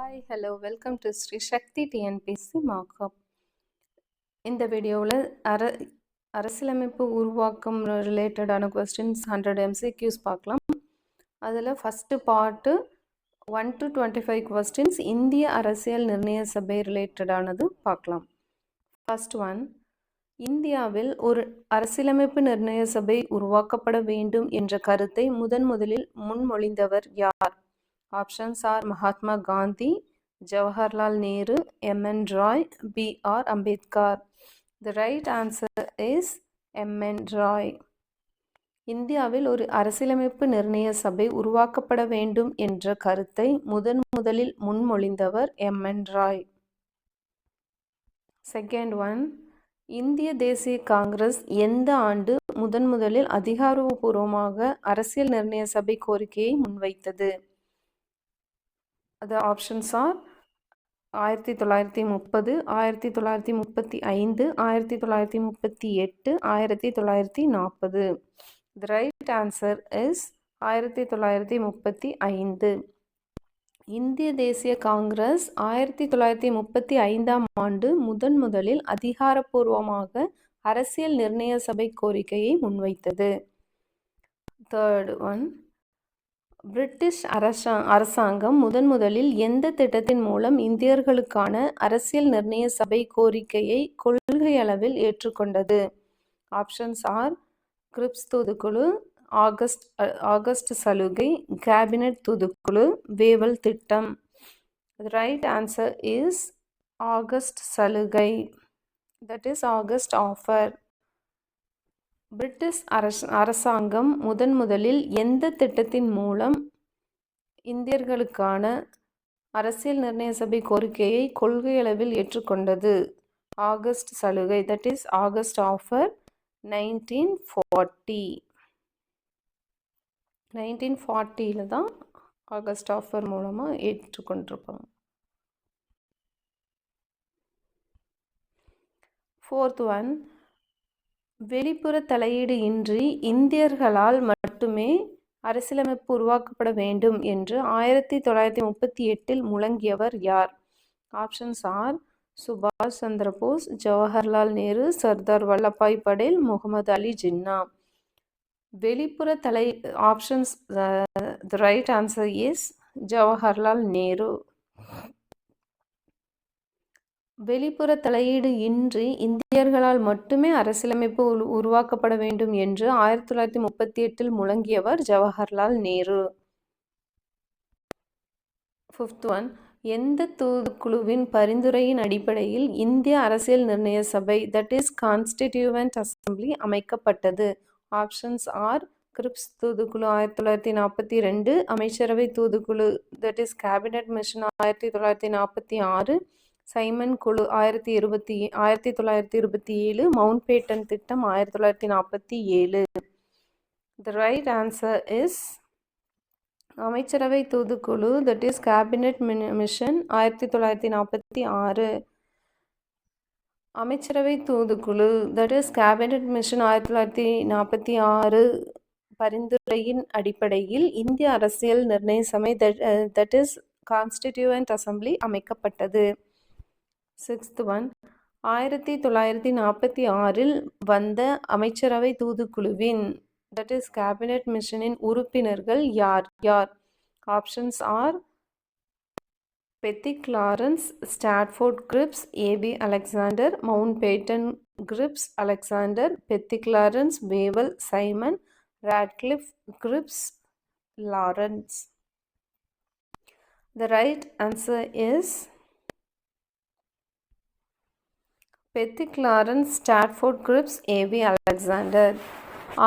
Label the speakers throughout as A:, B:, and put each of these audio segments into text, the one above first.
A: Hi hello welcome to Shri Sakthi TNPSC markup. இந்த வீடியோவில் அரசியலமைப்பு உருவாக்கம் ரிலேட்டடான கொஸ்டின்ஸ் 100 MCQs பார்க்கலாம். அதில் ஃபஸ்ட்டு பார்ட்டு 1 to 25 கொஸ்டின்ஸ் இந்திய அரசியல் நிர்ணய சபை ரிலேட்டடானது பார்க்கலாம். ஃபர்ஸ்ட் ஒன், இந்தியாவில் ஒரு அரசியலமைப்பு நிர்ணய சபை உருவாக்கப்பட வேண்டும் என்ற கருத்தை முதலில் முன்மொழிந்தவர் யார்? Options are Mahatma Gandhi, Jawaharlal Nehru, M.N. Roy, B.R. Ambedkar. The right answer is M.N. Roy. இந்தியாவில் ஒரு அரசியலமைப்பு நிர்ணய சபை உருவாக்கப்பட வேண்டும் என்ற கருத்தை முதலில் முன்மொழிந்தவர் M.N. Roy. செகண்ட் ஒன், இந்திய தேசிய காங்கிரஸ் எந்த ஆண்டு முதலில் அதிகாரப்பூர்வமாக அரசியல் நிர்ணய சபை கோரிக்கையை முன்வைத்தது? The options are 1930, 1935, 1938, 1940. The right answer is 1935. இந்திய தேசிய காங்கிரஸ் 1935ஆம் ஆண்டு முதலில் அதிகாரப்பூர்வமாக அரசியல் நிர்ணய சபை கோரிக்கையை முன்வைத்தது. தேர்ட் ஒன், பிரிட்டிஷ் அரசாங்கம் முதலில் எந்த திட்டத்தின் மூலம் இந்தியர்களுக்கான அரசியல் நிர்ணய சபை கோரிக்கையை கொள்கையளவில் ஏற்றுக்கொண்டது? ஆப்ஷன்ஸ் ஆர் கிரிப்ஸ் தூதுக்குழு, ஆகஸ்ட் சலுகை, கேபினட் தூதுக்குழு, வேவல் திட்டம். ரைட் ஆன்சர் இஸ் ஆகஸ்ட் சலுகை, that is August offer. British அரசாங்கம் முதலில் எந்த திட்டத்தின் மூலம் இந்தியர்களுக்கான அரசியல் நிர்ணய சபை கோரிக்கையை கொள்கையளவில் ஏற்றுக்கொண்டது? ஆகஸ்ட் சலுகை, தட் இஸ் ஆகஸ்ட் ஆஃபர் 1940. 1940 தான் ஆகஸ்ட் ஆஃபர் மூலமாக ஏற்றுக்கொண்டிருப்பாங்க. ஃபோர்த் ஒன், வெளிப்புற தலையீடு இன்றி இந்தியர்களால் மட்டுமே அரசியலமைப்பு உருவாக்கப்பட வேண்டும் என்று 1938 முழங்கியவர் யார்? ஆப்ஷன்ஸ் ஆர் சுபாஷ் சந்திர போஸ், ஜவஹர்லால் நேரு, சர்தார் வல்லபாய் படேல், முகமது அலி ஜின்னா. வெளிப்புற options, the right answer is Jawaharlal Nehru. வெளிப்புற தலையீடு இன்றி இந்தியர்களால் மட்டுமே அரசியலமைப்பு உருவாக்கப்பட வேண்டும் என்று 1938 முழங்கியவர் ஜவஹர்லால் நேரு. ஃபிஃப்த் ஒன், எந்த தூதுக்குழுவின் பரிந்துரையின் அடிப்படையில் இந்திய அரசியல் நிர்ணய சபை, தட் இஸ் கான்ஸ்டிடியூவன்ட் அசம்பிளி அமைக்கப்பட்டது? ஆப்ஷன்ஸ் ஆர் கிரிப்ஸ் தூதுக்குழு 1942, அமைச்சரவை தூதுக்குழு, that is cabinet mission 1946, Simon குழு 1927, மவுண்ட் பேட்டன் திட்டம் 1947. The right answer is அமைச்சரவை தூதுக்குழு, தட் இஸ் கேபினட் மிஷன் 1946. அமைச்சரவை தூதுக்குழு, தட் இஸ் கேபினட் மிஷன் 1946 பரிந்துரையின் அடிப்படையில் இந்திய அரசியல் நிர்ணய சபை, தட் இஸ் கான்ஸ்டிடியூவன்ட் அசம்பிளி அமைக்கப்பட்டது. சிக்ஸ்த் ஒன், 1946 வந்த அமைச்சரவை தூதுக்குழுவின், தட் இஸ் கேபினட் மிஷனின் உறுப்பினர்கள் யார் யார்? Options are Pethick Lawrence, Stafford Cripps, A B Alexander, Mountbatten Cripps Alexander, Pethick Lawrence, Wavell, Simon, Radcliffe, Cripps, Lawrence. The right answer is Pethick Lawrence, Stafford Cripps, A B Alexander.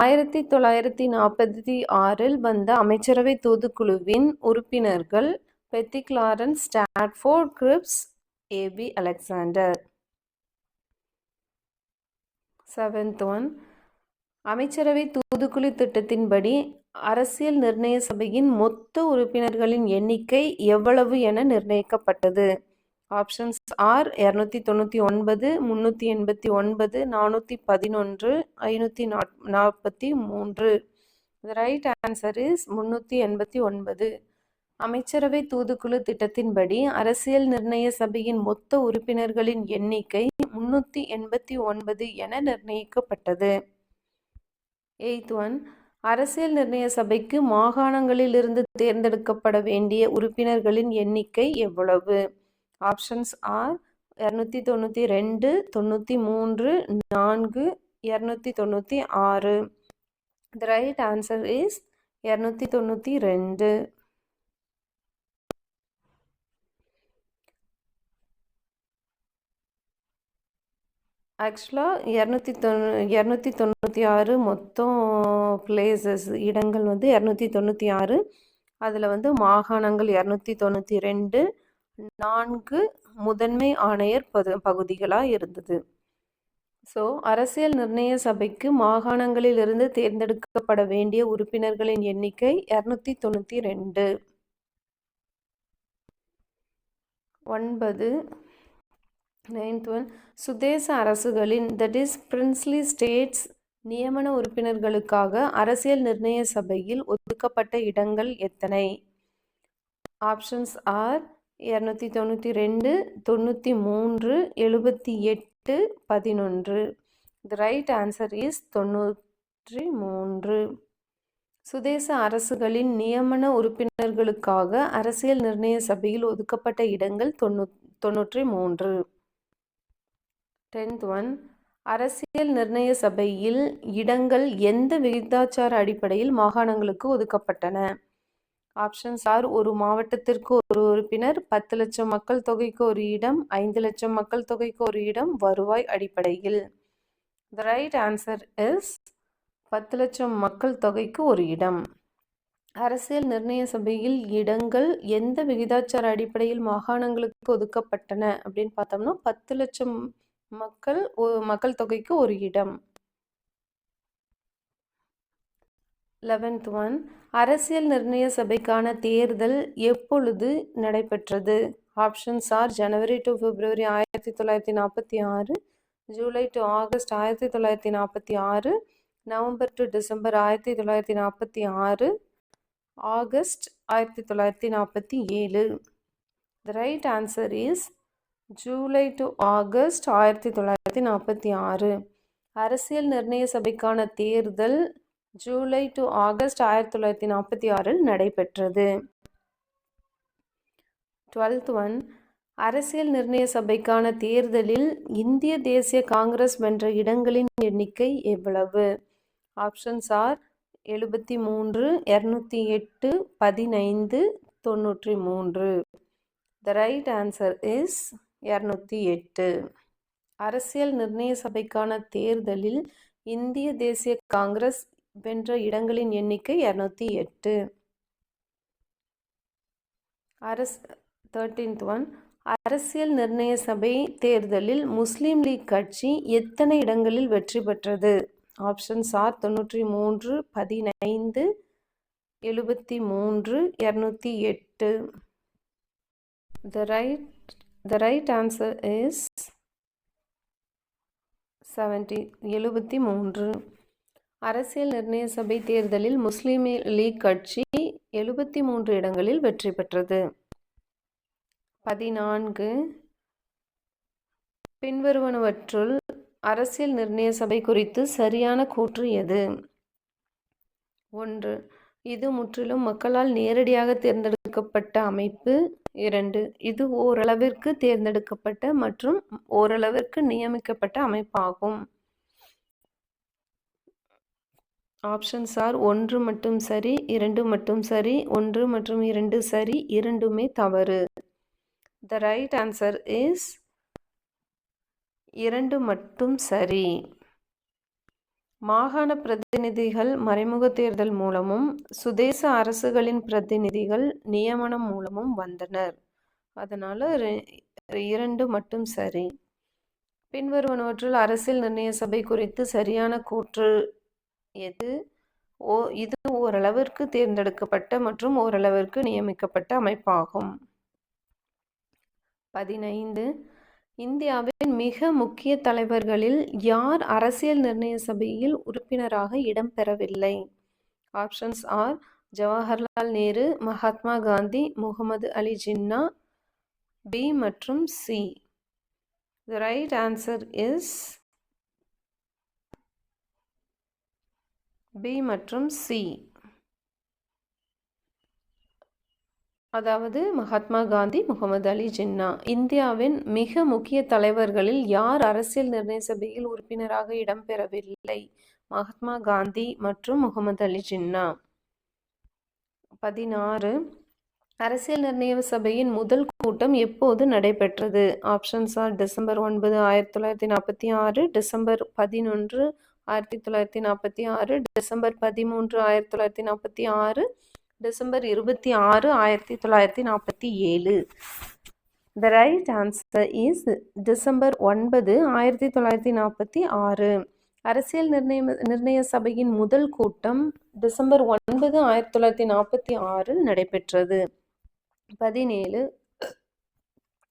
A: 1946 வந்த அமைச்சரவை தூதுக்குழுவின் உறுப்பினர்கள் Pethick Lawrence, Stafford Cripps, A B Alexander. Seventh one, அமைச்சரவை தூதுக்குழு திட்டத்தின்படி அரசியல் நிர்ணய சபையின் மொத்த உறுப்பினர்களின் எண்ணிக்கை எவ்வளவு என நிர்ணயிக்கப்பட்டது? Options are 299, 389, 411, 543. The right answer is 389. அமைச்சரவை தூதுக்குழு திட்டத்தின்படி அரசியல் நிர்ணய சபையின் மொத்த உறுப்பினர்களின் எண்ணிக்கை 389 என நிர்ணயிக்கப்பட்டது. 8th one, அரசியல் நிர்ணய சபைக்கு மாகாணங்களிலிருந்து தேர்ந்தெடுக்கப்பட வேண்டிய உறுப்பினர்களின் எண்ணிக்கை எவ்வளவு? Options are 292, 93, 4, 296. The right answer is 292. ஆக்சுவலாக 296 மொத்தம் பிளேசஸ் இடங்கள் வந்து 296. அதில் வந்து மாகாணங்கள் 292, 4 முதன்மை ஆணையர் பகுதிகளாக இருந்தது. ஸோ அரசியல் நிர்ணய சபைக்கு மாகாணங்களிலிருந்து தேர்ந்தெடுக்கப்பட வேண்டிய உறுப்பினர்களின் எண்ணிக்கை 292. 9. 9th one, சுதேச அரசுகளின் தட் இஸ் பிரின்ஸ்லி ஸ்டேட்ஸ் நியமன உறுப்பினர்களுக்காக அரசியல் நிர்ணய சபையில் ஒதுக்கப்பட்ட இடங்கள் எத்தனை? Options are 292, 93, 78, 11. The right answer is 93. சுதேச அரசுகளின் நியமன உறுப்பினர்களுக்காக அரசியல் நிர்ணய சபையில் ஒதுக்கப்பட்ட இடங்கள் 93. 10th one, அரசியல் நிர்ணய சபையில் இடங்கள் எந்த விகிதாச்சார அடிப்படையில் மாகாணங்களுக்கு ஒதுக்கப்பட்டன? ஆப்ஷன்ஸ் ஆர் ஒரு மாவட்டத்திற்கு ஒரு உறுப்பினர், 10 லட்சம் மக்கள் தொகைக்கு ஒரு இடம், 5 லட்சம் மக்கள் தொகைக்கு ஒரு இடம், வருவாய் அடிப்படையில். The right answer is 10 லட்சம் மக்கள் தொகைக்கு ஒரு இடம். அரசியல் நிர்ணய சபையில் இடங்கள் எந்த விகிதாச்சார அடிப்படையில் மாகாணங்களுக்கு ஒதுக்கப்பட்டன அப்படின்னு பார்த்தோம்னா 10 லட்சம் மக்கள் தொகைக்கு ஒரு இடம். 11th one, அரசியல் நிர்ணய சபைக்கான தேர்தல் எப்பொழுது நடைபெற்றது? Options are January to February 1946, July to August 1946, November to December 1946, August 1947. The right answer is July to August 1946. அரசியல் நிர்ணய சபைக்கான தேர்தல் ஜூலை டு ஆகஸ்ட் 1946 நடைபெற்றது. 12th one, அரசியல் நிர்ணய சபைக்கான தேர்தலில் இந்திய தேசிய காங்கிரஸ் வென்ற இடங்களின் எண்ணிக்கை எவ்வளவு? Options are 73, 208, 15, 93. The right answer is 208. அரசியல் நிர்ணய சபைக்கான தேர்தலில் இந்திய தேசிய காங்கிரஸ் வென்ற இடங்களின் எண்ணிக்கை 208. 13th one, அரசியல் நிர்ணய சபை தேர்தலில் முஸ்லீம் லீக் கட்சி எத்தனை இடங்களில் வெற்றி பெற்றது? Options are 93, 15, 73, 208. The right answer is 73. அரசியல் நிர்ணய சபை தேர்தலில் முஸ்லீம் லீக் கட்சி 73 இடங்களில் வெற்றி பெற்றது. 14. பின்வருவனவற்றுள் அரசியல் நிர்ணய சபை குறித்து சரியான கூற்று எது? 1. இது முற்றிலும் மக்களால் நேரடியாக தேர்ந்தெடுக்கப்பட்ட அமைப்பு. 2. இது ஓரளவிற்கு தேர்ந்தெடுக்கப்பட்ட மற்றும் ஓரளவிற்கு நியமிக்கப்பட்ட அமைப்பாகும். ஆப்ஷன்ஸ் ஆர் 1 மட்டும் சரி, 2 மட்டும் சரி, 1 மற்றும் 2 சரி, இரண்டுமே தவறு. The right answer is 2 மட்டும் சரி. மாகாண பிரதிநிதிகள் மறைமுக தேர்தல் மூலமும் சுதேச அரசுகளின் பிரதிநிதிகள் நியமனம் மூலமும் வந்தனர். அதனால 2 மட்டும் சரி. பின்வருவனவற்றுள் அரசியல் நிர்ணய சபை குறித்து சரியான கூற்று எது? இது ஓரளவிற்கு தேர்ந்தெடுக்கப்பட்ட மற்றும் ஓரளவிற்கு நியமிக்கப்பட்ட அமைப்பாகும். 15. இந்தியாவின் மிக முக்கிய தலைவர்களில் யார் அரசியல் நிர்ணய சபையில் உறுப்பினராக இடம்பெறவில்லை? Options are Jawaharlal Nehru, Mahatma Gandhi, Muhammad Ali Jinnah, B மற்றும் C. The right answer is B மற்றும் சி. அதாவது மகாத்மா காந்தி, முகமது அலி ஜின்னா. இந்தியாவின் மிக முக்கிய தலைவர்களில் யார் அரசியல் நிர்ணய சபையில் உறுப்பினராக இடம்பெறவில்லை? மகாத்மா காந்தி மற்றும் முகமது அலி ஜின்னா. 16. அரசியல் நிர்ணய சபையின் முதல் கூட்டம் எப்போது நடைபெற்றது? Options are December 9, 1946, December 11, 1946, December 13, 1946, December 26, 1947. The right answer is December 9, 1946. அரசியல் நிர்ணய சபையின் முதல் கூட்டம் டிசம்பர் 9, 1946 நடைபெற்றது. 17.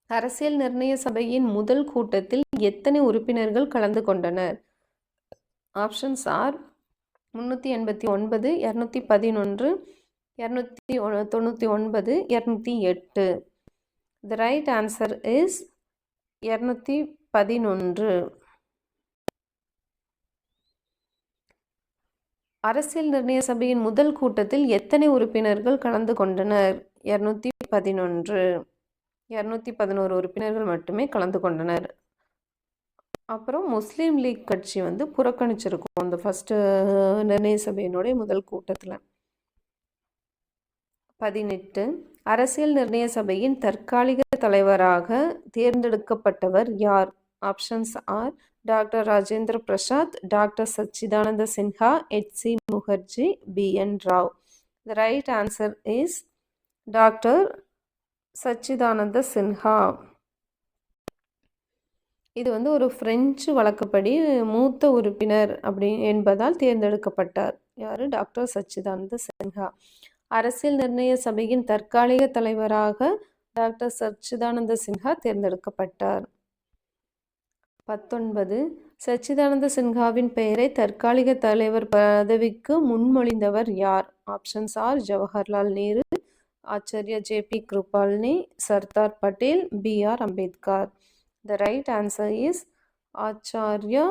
A: அரசியல் நிர்ணய சபையின் முதல் கூட்டத்தில் எத்தனை உறுப்பினர்கள் கலந்து கொண்டனர்? Options are 389, 211, 299, 208. The right answer is 211. அரசியல் நிர்ணய சபையின் முதல் கூட்டத்தில் எத்தனை உறுப்பினர்கள் கலந்து கொண்டனர்? 211. 211 உறுப்பினர்கள் மட்டுமே கலந்து கொண்டனர். அப்புறம் முஸ்லீம் லீக் கட்சி புறக்கணிச்சிருக்கும் அந்த ஃபர்ஸ்ட் நிர்ணய சபையினுடைய முதல் கூட்டத்தில். 18. அரசியல் நிர்ணய சபையின் தற்காலிக தலைவராக தேர்ந்தெடுக்கப்பட்டவர் யார்? Options are doctor Rajendra Prasad, doctor Sachchidananda Sinha, H.C. Mukherjee, B.N. Rao. The right answer is doctor Sachchidananda Sinha. இது ஒரு பிரெஞ்சு வழக்கப்படி மூத்த உறுப்பினர் என்பதால் தேர்ந்தெடுக்கப்பட்டார். யாரு? டாக்டர் சச்சிதானந்த சின்ஹா. அரசியல் நிர்ணய சபையின் தற்காலிக தலைவராக டாக்டர் சச்சிதானந்த சின்ஹா தேர்ந்தெடுக்கப்பட்டார். 19. சச்சிதானந்த சின்ஹாவின் பெயரை தற்காலிக தலைவர் பதவிக்கு முன்மொழிந்தவர் யார்? Options are Jawaharlal Nehru, Acharya J.P. Kripalani, Sardar Patel, B.R. Ambedkar. The right answer is Acharya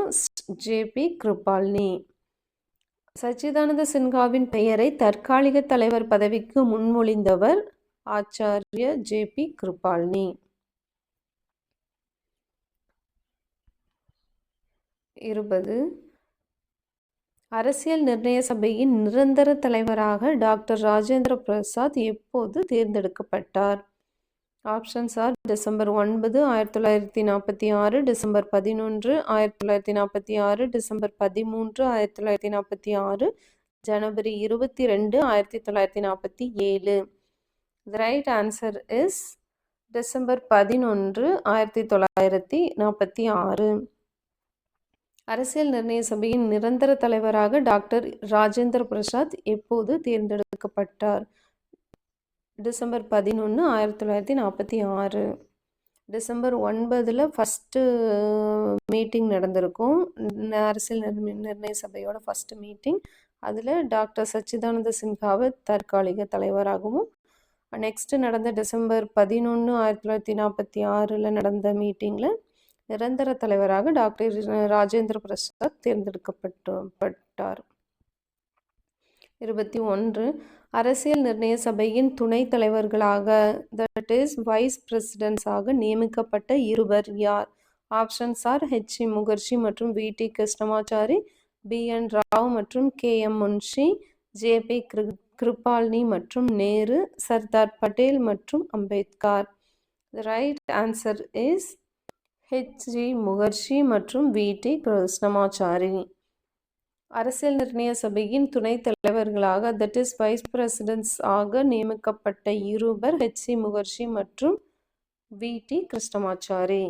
A: J.P. Kripalani. Sachchidananda சின்ஹாவின் பெயரை தற்காலிக தலைவர் பதவிக்கு முன்மொழிந்தவர் ஆச்சார்யா J.P. கிருபால்னி. 20. அரசியல் நிர்ணய சபையின் நிரந்தர தலைவராக டாக்டர் ராஜேந்திர பிரசாத் எப்போது தேர்ந்தெடுக்கப்பட்டார்? Options are December 9, 1946, December 11, 1946, December 13, 1946, January 22, 1947. The right answer is December 11, 1946. அரசியல் நிர்ணய சபையின் நிரந்தர தலைவராக டாக்டர் ராஜேந்திர பிரசாத் எப்போது தேர்ந்தெடுக்கப்பட்டார்? டிசம்பர் 11, 1946. டிசம்பர் 9 ஃபஸ்ட்டு மீட்டிங் நடந்திருக்கும், அரசியல் நிர்ணய சபையோட ஃபஸ்ட்டு மீட்டிங். அதில் டாக்டர் சச்சிதானந்த சின்ஹாவை தற்காலிக தலைவராகவும், நெக்ஸ்ட்டு நடந்த டிசம்பர் 11, 1946 நடந்த மீட்டிங்கில் நிரந்தர தலைவராக டாக்டர் ராஜேந்திர பிரசாத் தேர்ந்தெடுக்கப்பட்டார். 21. அரசியல் நிர்ணய சபையின் துணைத் தலைவர்களாக தட் இஸ் வைஸ் பிரசிடென்ட்ஸாக நியமிக்கப்பட்ட இருவர் யார்? Options R H.C. முகர்ஜி மற்றும் V.T. கிருஷ்ணமாச்சாரி, B.N. ராவ் மற்றும் K.M. முன்ஷி, J.P. கிருபால்னி மற்றும் நேரு, சர்தார் பட்டேல் மற்றும் Ambedkar. The right answer is H.C. Mukherjee மற்றும் V.T. கிருஷ்ணமாச்சாரி. அரசியல் நிர்ணய சபையின் துணைத் தலைவர்களாக தட் இஸ் வைஸ் பிரசிடென்ட்ஸ் ஆக நியமிக்கப்பட்ட இருவர் H.C. முகர்ஜி மற்றும் V.T. கிருஷ்ணமாச்சாரி.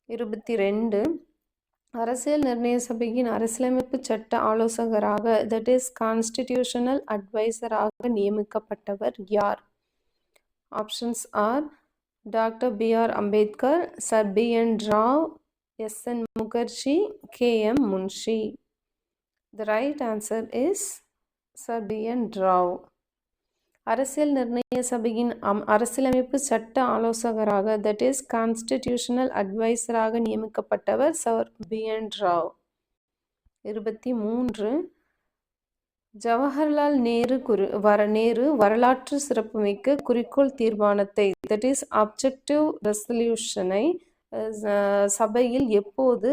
A: 22. அரசியல் நிர்ணய சபையின் அரசியலமைப்பு சட்ட ஆலோசகராக தட் இஸ் கான்ஸ்டிடியூஷனல் அட்வைசராக நியமிக்கப்பட்டவர் யார்? Options are doctor B.R. Ambedkar, sir B.N. Rao, S.N. Mukherjee, K.M. Munshi. The right answer is Sir B.N. Rao. அரசியல் நிர்ணய சபையின் அரசியலமைப்பு சட்ட ஆலோசகராக தட் இஸ் கான்ஸ்டிடியூஷனல் அட்வைசராக நியமிக்கப்பட்டவர் சர் பிஎன் ராவ். 23 ஜவஹர்லால் நேரு வரலாற்று சிறப்புமிக்க குறிக்கோள் தீர்மானத்தை தட் இஸ் ஆப்ஜெக்டிவ் ரெசல்யூஷனை சபையில் எப்போது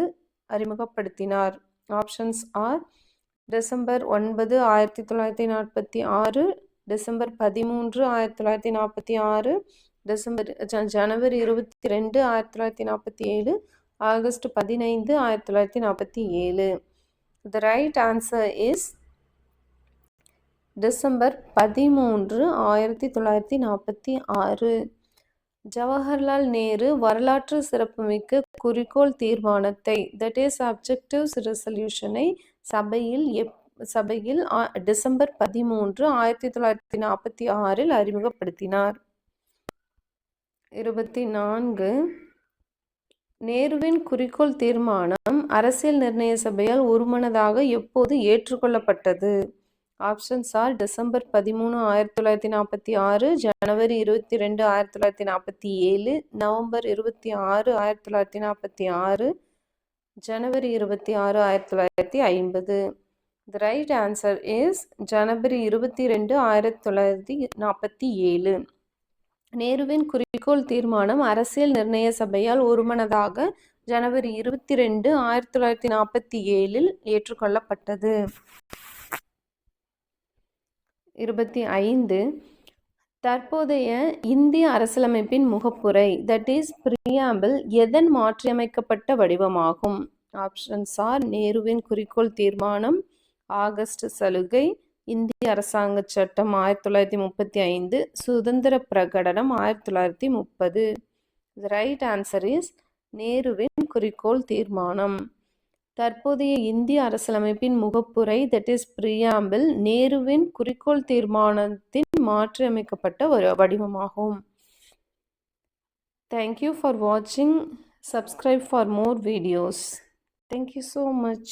A: அறிமுகப்படுத்தினார்? Options are December 9, 1946, December 13, 1946, January 22, 1947, August 15, 1947. The right answer is December 13, 1946. Jawaharlal Nehru வரலாற்று சிறப்புமிக்க குறிக்கோள் தீர்மானத்தை தட் இஸ் அப்ஜெக்டிவ்ஸ் ரெசல்யூஷனை சபையில் டிசம்பர் 13, 1946 அறிமுகப்படுத்தினார். 24 நேருவின் குறிக்கோள் தீர்மானம் அரசியல் நிர்ணய சபையால் ஒருமனதாக எப்போது ஏற்றுக்கொள்ளப்பட்டது? Options are December 13, 1946, January 22, 1947, November 26, 1946, January 26, 1950. The right answer is ஜனவரி 22, 1947. நேருவின் குறிக்கோள் தீர்மானம் அரசியல் நிர்ணய சபையால் ஒருமனதாக ஜனவரி 22, 1947 ஏற்றுக்கொள்ளப்பட்டது. 25 தற்போதைய இந்திய அரசியலமைப்பின் முகப்புரை தட் இஸ் பிரியாம்பிள் எதன் மாற்றியமைக்கப்பட்ட வடிவமாகும்? ஆப்ஷன்ஸ் ஆர் நேருவின் குறிக்கோள் தீர்மானம், ஆகஸ்ட் சலுகை, இந்திய அரசாங்க சட்டம் 1935, சுதந்திர பிரகடனம் 1930. The right answer is நேருவின் குறிக்கோள் தீர்மானம். தற்போதைய இந்திய அரசியலமைப்பின் முகப்புரை தட் இஸ் பிரியாம்பிள் நேருவின் குறிக்கோள் தீர்மானத்தின் மாற்றியமைக்கப்பட்ட வடிவமாகும். Thank you for watching. Subscribe for more videos. Thank you so much.